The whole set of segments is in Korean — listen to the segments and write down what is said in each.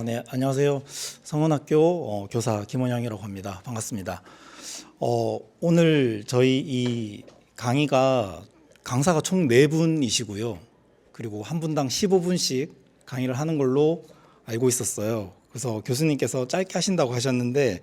네, 안녕하세요. 성원학교 교사 김원영이라고 합니다. 반갑습니다. 오늘 저희 이 강의가 강사가 총 4분이시고요. 그리고 한 분당 15분씩 강의를 하는 걸로 알고 있었어요. 그래서 교수님께서 짧게 하신다고 하셨는데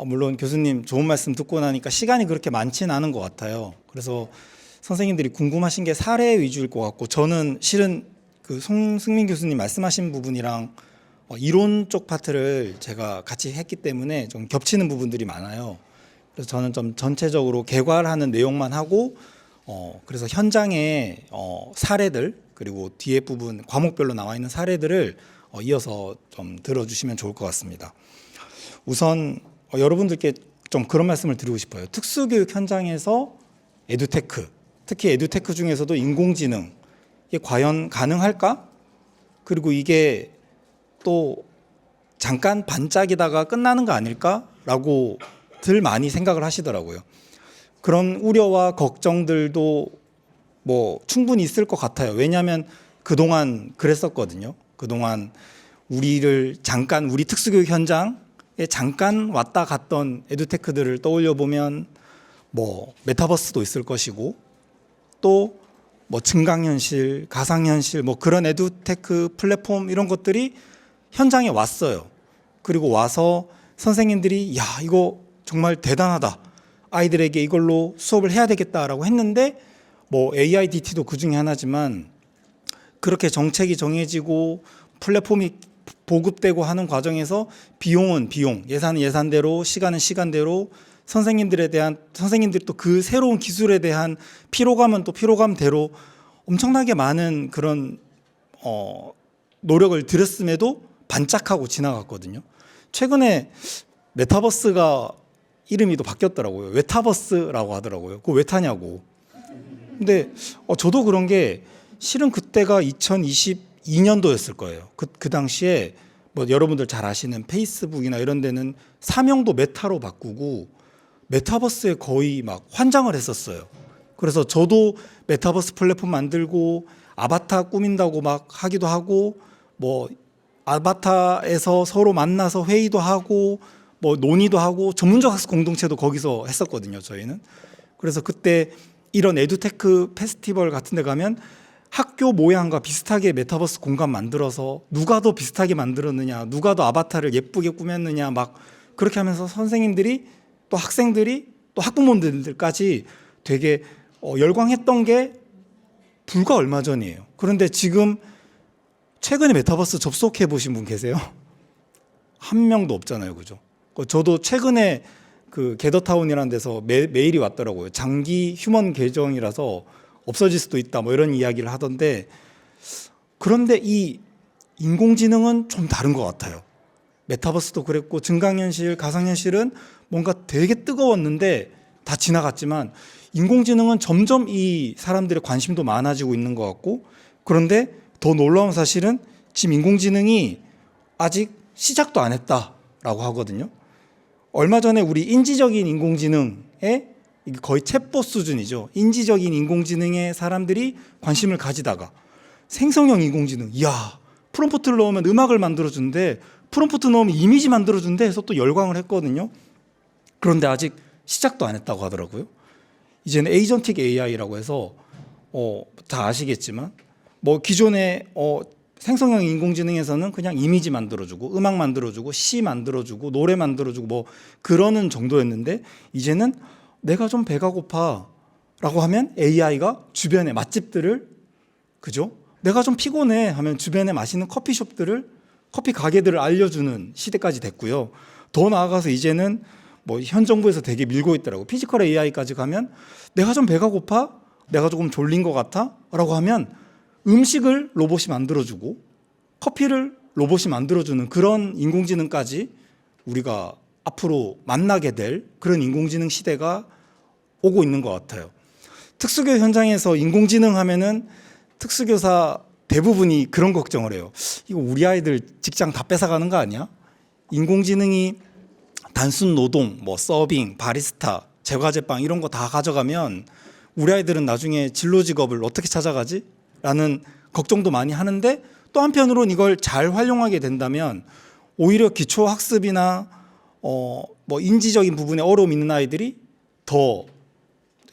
물론 교수님 좋은 말씀 듣고 나니까 시간이 그렇게 많지는 않은 것 같아요. 그래서 선생님들이 궁금하신 게 사례 위주일 것 같고, 저는 실은 그 송승민 교수님 말씀하신 부분이랑 이론 쪽 파트를 제가 같이 했기 때문에 좀 겹치는 부분들이 많아요. 그래서 저는 좀 전체적으로 개괄하는 내용만 하고, 그래서 현장의 사례들, 그리고 뒤에 부분 과목별로 나와 있는 사례들을 이어서 좀 들어주시면 좋을 것 같습니다. 우선 여러분들께 좀 그런 말씀을 드리고 싶어요. 특수교육 현장에서 에듀테크, 특히 에듀테크 중에서도 인공지능, 이게 과연 가능할까? 그리고 이게 또 잠깐 반짝이다가 끝나는 거 아닐까라고 들 많이 생각을 하시더라고요. 그런 우려와 걱정들도 뭐 충분히 있을 것 같아요. 왜냐하면 그동안 그랬었거든요. 그동안 우리를 잠깐 우리 특수교육 현장에 잠깐 왔다 갔던 에듀테크들을 떠올려 보면 뭐 메타버스도 있을 것이고, 또 뭐 증강현실, 가상현실, 뭐 그런 에듀테크 플랫폼 이런 것들이 현장에 왔어요. 그리고 와서 선생님들이 야, 이거 정말 대단하다, 아이들에게 이걸로 수업을 해야 되겠다라고 했는데, 뭐 AIDT도 그 중에 하나지만 그렇게 정책이 정해지고 플랫폼이 보급되고 하는 과정에서 비용은 비용, 예산은 예산대로, 시간은 시간대로, 선생님들이 또 그 새로운 기술에 대한 피로감은 또 피로감대로 엄청나게 많은 그런 노력을 들였음에도 반짝하고 지나갔거든요. 최근에 메타버스가 이름이 또 바뀌었더라고요. 웨타버스라고 하더라고요. 그거 왜 타냐고. 근데 저도 그런 게, 실은 그때가 2022년도였을 거예요. 그 당시에 뭐 여러분들 잘 아시는 페이스북이나 이런 데는 사명도 메타로 바꾸고 메타버스에 거의 막 환장을 했었어요. 그래서 저도 메타버스 플랫폼 만들고 아바타 꾸민다고 막 하기도 하고, 뭐 아바타에서 서로 만나서 회의도 하고 뭐 논의도 하고 전문적 학습 공동체도 거기서 했었거든요, 저희는. 그래서 그때 이런 에듀테크 페스티벌 같은 데 가면 학교 모양과 비슷하게 메타버스 공간 만들어서 누가 더 비슷하게 만들었느냐, 누가 더 아바타를 예쁘게 꾸몄느냐, 막 그렇게 하면서 선생님들이 또 학생들이 또 학부모들까지 되게 열광했던 게 불과 얼마 전이에요. 그런데 지금 최근에 메타버스 접속해 보신 분 계세요? 한 명도 없잖아요, 그죠? 저도 최근에 그 게더타운이라는 데서 메일이 왔더라고요. 장기 휴먼 계정이라서 없어질 수도 있다, 뭐 이런 이야기를 하던데, 그런데 이 인공지능은 좀 다른 것 같아요. 메타버스도 그랬고 증강현실, 가상현실은 뭔가 되게 뜨거웠는데 다 지나갔지만, 인공지능은 점점 이 사람들의 관심도 많아지고 있는 것 같고, 그런데 더 놀라운 사실은 지금 인공지능이 아직 시작도 안 했다라고 하거든요. 얼마 전에 우리 인지적인 인공지능에, 이게 거의 챗봇 수준이죠. 인지적인 인공지능에 사람들이 관심을 가지다가 생성형 인공지능, 이야, 프롬프트를 넣으면 음악을 만들어준대, 프롬프트 넣으면 이미지 만들어준대 해서 또 열광을 했거든요. 그런데 아직 시작도 안 했다고 하더라고요. 이제는 에이전틱 AI라고 해서 다 아시겠지만, 뭐 기존의 생성형 인공지능에서는 그냥 이미지 만들어주고 음악 만들어주고 시 만들어주고 노래 만들어주고 뭐 그러는 정도였는데, 이제는 내가 좀 배가 고파 라고 하면 AI가 주변의 맛집들을, 그죠? 내가 좀 피곤해 하면 주변에 맛있는 커피숍들을, 커피 가게들을 알려주는 시대까지 됐고요. 더 나아가서 이제는 뭐 현 정부에서 되게 밀고 있더라고요. 피지컬 AI까지 가면 내가 좀 배가 고파? 내가 조금 졸린 것 같아? 라고 하면 음식을 로봇이 만들어주고 커피를 로봇이 만들어주는 그런 인공지능까지 우리가 앞으로 만나게 될 그런 인공지능 시대가 오고 있는 것 같아요. 특수교육 현장에서 인공지능 하면은 특수교사 대부분이 그런 걱정을 해요. 이거 우리 아이들 직장 다 뺏어가는 거 아니야? 인공지능이 단순 노동, 뭐 서빙, 바리스타, 제과제빵 이런 거 다 가져가면 우리 아이들은 나중에 진로 직업을 어떻게 찾아가지? 라는 걱정도 많이 하는데, 또 한편으로는 이걸 잘 활용하게 된다면 오히려 기초 학습이나 뭐 인지적인 부분에 어려움 있는 아이들이 더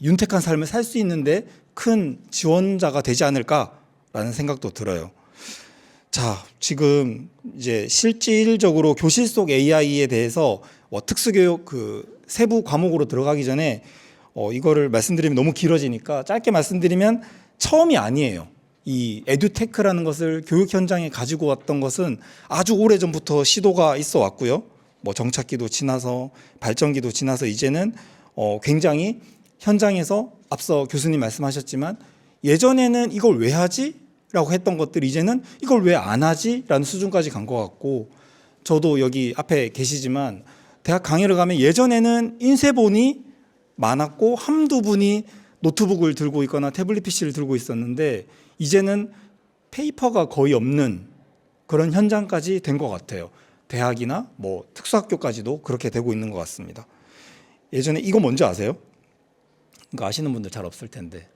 윤택한 삶을 살 수 있는데 큰 지원자가 되지 않을까라는 생각도 들어요. 자, 지금 이제 실질적으로 교실 속 AI에 대해서 특수교육 그 세부 과목으로 들어가기 전에 이거를 말씀드리면 너무 길어지니까 짧게 말씀드리면 처음이 아니에요. 이 에듀테크라는 것을 교육 현장에 가지고 왔던 것은 아주 오래전부터 시도가 있어 왔고요. 뭐 정착기도 지나서 발전기도 지나서 이제는 굉장히 현장에서 앞서 교수님 말씀하셨지만 예전에는 이걸 왜 하지? 라고 했던 것들이 이제는 이걸 왜 안 하지? 라는 수준까지 간 것 같고, 저도 여기 앞에 계시지만 대학 강의를 가면 예전에는 인쇄본이 많았고 한두 분이 노트북을 들고 있거나 태블릿 PC를 들고 있었는데 이제는 페이퍼가 거의 없는 그런 현장까지 된 것 같아요. 대학이나 뭐 특수학교까지도 그렇게 되고 있는 것 같습니다. 예전에 이거 뭔지 아세요? 이거 아시는 분들 잘 없을 텐데,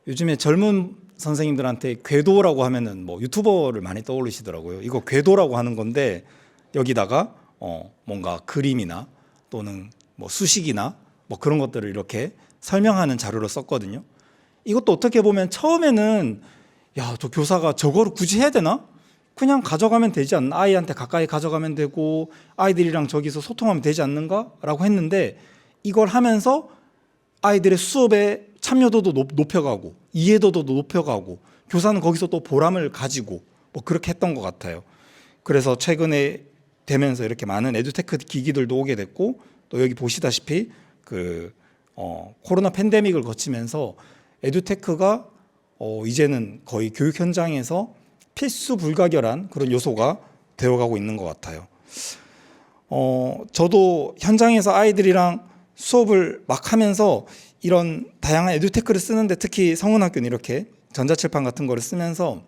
요즘에 젊은 선생님들한테 궤도라고 하면은 뭐 유튜버를 많이 떠올리시더라고요. 이거 궤도라고 하는 건데 여기다가 뭔가 그림이나 또는 뭐 수식이나 뭐 그런 것들을 이렇게 설명하는 자료로 썼거든요. 이것도 어떻게 보면 처음에는 야, 저 교사가 저거를 굳이 해야 되나? 그냥 가져가면 되지 않나? 아이한테 가까이 가져가면 되고 아이들이랑 저기서 소통하면 되지 않는가? 라고 했는데 이걸 하면서 아이들의 수업의 참여도도 높여가고 이해도도 높여가고 교사는 거기서 또 보람을 가지고 뭐 그렇게 했던 것 같아요. 그래서 최근에 되면서 이렇게 많은 에듀테크 기기들도 오게 됐고, 또 여기 보시다시피 그 코로나 팬데믹을 거치면서 에듀테크가 이제는 거의 교육 현장에서 필수 불가결한 그런 요소가 되어가고 있는 것 같아요. 저도 현장에서 아이들이랑 수업을 막 하면서 이런 다양한 에듀테크를 쓰는데 특히 성운학교는 이렇게 전자칠판 같은 거를 쓰면서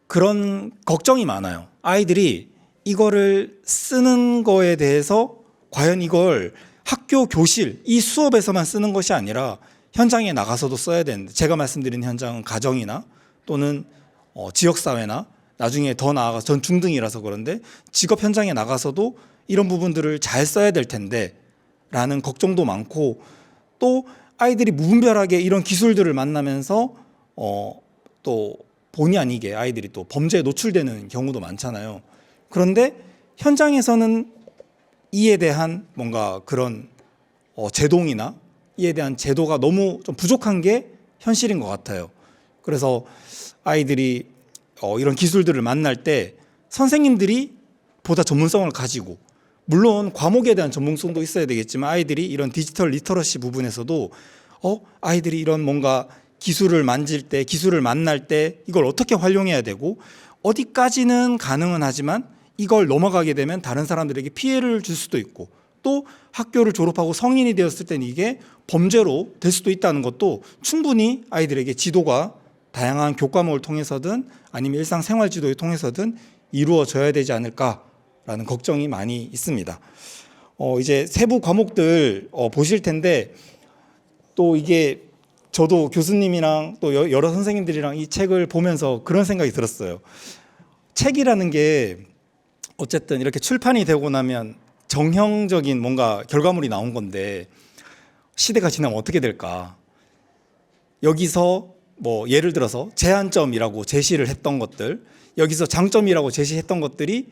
그런 걱정이 많아요. 아이들이 이거를 쓰는 거에 대해서 과연 이걸 학교 교실 이 수업에서만 쓰는 것이 아니라 현장에 나가서도 써야 되는데, 제가 말씀드린 현장은 가정이나 또는 지역사회나 나중에 더 나아가 전 중등이라서 그런데 직업 현장에 나가서도 이런 부분들을 잘 써야 될 텐데 라는 걱정도 많고, 또 아이들이 무분별하게 이런 기술들을 만나면서 또 본의 아니게 아이들이 또 범죄에 노출되는 경우도 많잖아요. 그런데 현장에서는 이에 대한 뭔가 그런 제동이나 이에 대한 제도가 너무 좀 부족한 게 현실인 것 같아요. 그래서 아이들이 이런 기술들을 만날 때 선생님들이 보다 전문성을 가지고, 물론 과목에 대한 전문성도 있어야 되겠지만 아이들이 이런 디지털 리터러시 부분에서도 아이들이 이런 뭔가 기술을 만질 때, 기술을 만날 때 이걸 어떻게 활용해야 되고 어디까지는 가능은 하지만 이걸 넘어가게 되면 다른 사람들에게 피해를 줄 수도 있고, 또 학교를 졸업하고 성인이 되었을 때는 이게 범죄로 될 수도 있다는 것도 충분히 아이들에게 지도가 다양한 교과목을 통해서든 아니면 일상생활 지도를 통해서든 이루어져야 되지 않을까라는 걱정이 많이 있습니다. 이제 세부 과목들 보실 텐데, 또 이게 저도 교수님이랑 또 여러 선생님들이랑 이 책을 보면서 그런 생각이 들었어요. 책이라는 게 어쨌든 이렇게 출판이 되고 나면 정형적인 뭔가 결과물이 나온 건데 시대가 지나면 어떻게 될까? 여기서 뭐 예를 들어서 제한점이라고 제시를 했던 것들, 여기서 장점이라고 제시했던 것들이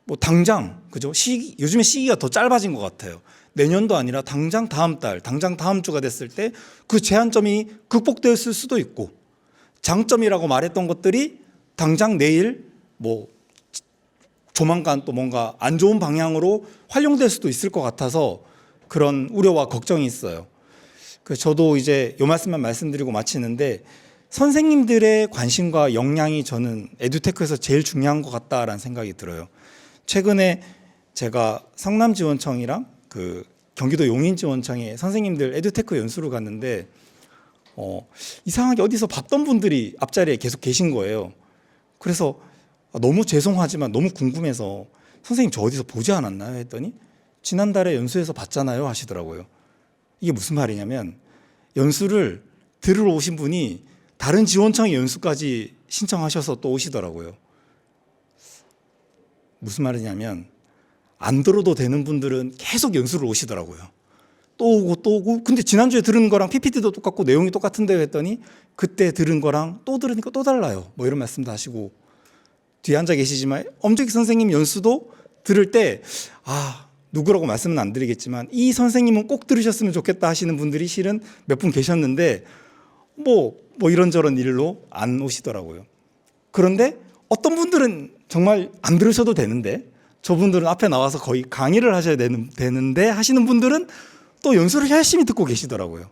뭐 당장, 그죠? 요즘에 시기가 더 짧아진 것 같아요. 내년도 아니라 당장 다음 달, 당장 다음 주가 됐을 때 그 제한점이 극복되었을 수도 있고, 장점이라고 말했던 것들이 당장 내일 뭐 조만간 또 뭔가 안 좋은 방향으로 활용될 수도 있을 것 같아서 그런 우려와 걱정이 있어요. 그래서 저도 이제 요 말씀만 말씀드리고 마치는데, 선생님들의 관심과 역량이 저는 에듀테크에서 제일 중요한 것 같다라는 생각이 들어요. 최근에 제가 성남지원청이랑 그 경기도 용인지원청에 선생님들 에듀테크 연수를 갔는데 이상하게 어디서 봤던 분들이 앞자리에 계속 계신 거예요. 그래서 너무 죄송하지만 너무 궁금해서 선생님 저 어디서 보지 않았나요? 했더니 지난달에 연수해서 봤잖아요 하시더라고요. 이게 무슨 말이냐면 연수를 들으러 오신 분이 다른 지원청의 연수까지 신청하셔서 또 오시더라고요. 무슨 말이냐면 안 들어도 되는 분들은 계속 연수를 오시더라고요. 또 오고 또 오고. 근데 지난주에 들은 거랑 PPT도 똑같고 내용이 똑같은데 했더니 그때 들은 거랑 또 들으니까 또 달라요. 뭐 이런 말씀도 하시고, 뒤에 앉아 계시지만 엄정희 선생님 연수도 들을 때 누구라고 말씀은 안 드리겠지만 이 선생님은 꼭 들으셨으면 좋겠다 하시는 분들이 실은 몇 분 계셨는데 뭐 이런저런 일로 안 오시더라고요. 그런데 어떤 분들은 정말 안 들으셔도 되는데, 저분들은 앞에 나와서 거의 강의를 하셔야 되는데 하시는 분들은 또 연수를 열심히 듣고 계시더라고요.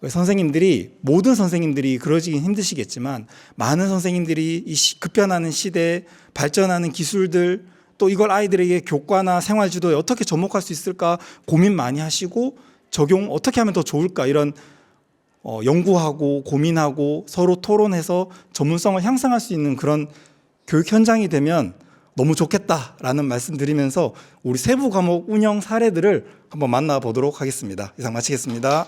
선생님들이, 모든 선생님들이 그러시긴 힘드시겠지만 많은 선생님들이 이 급변하는 시대에 발전하는 기술들, 또 이걸 아이들에게 교과나 생활지도에 어떻게 접목할 수 있을까 고민 많이 하시고, 적용 어떻게 하면 더 좋을까 이런 연구하고 고민하고 서로 토론해서 전문성을 향상할 수 있는 그런 교육 현장이 되면 너무 좋겠다라는 말씀 드리면서 우리 세부 과목 운영 사례들을 한번 만나보도록 하겠습니다. 이상 마치겠습니다.